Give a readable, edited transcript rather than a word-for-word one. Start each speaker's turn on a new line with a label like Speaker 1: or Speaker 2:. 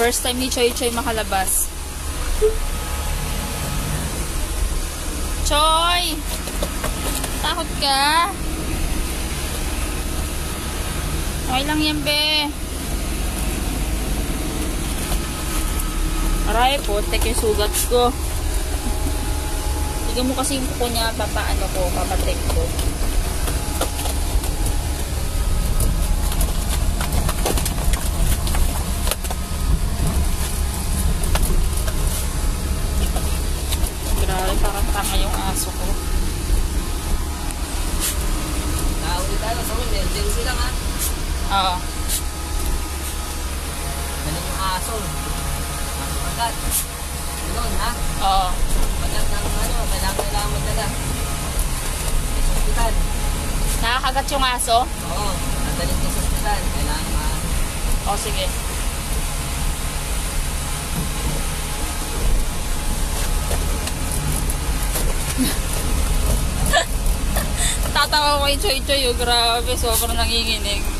Speaker 1: First time ni Choy Choy makalabas. Choy! Takot ka? Okay lang yan, be. Aray po, tek yung sugat ko. Tignan mo kasi yung kuko niya, papatrek ko. Grabe, parang tanga yung aso ko.
Speaker 2: Tayo sa ulit, emergency lang ha.
Speaker 1: Oo.
Speaker 2: Ganun yung aso. Magat. Ganun ha.
Speaker 1: Oo.
Speaker 2: Magat ng kailangan magdala. Sa hospital.
Speaker 1: Nakakagat yung aso?
Speaker 2: Oo, nadaling ka sa hospital. Kailangan
Speaker 1: O, sige. Tatawa ko kay Choy Choy, oh, grabe, sobrang nanginginig.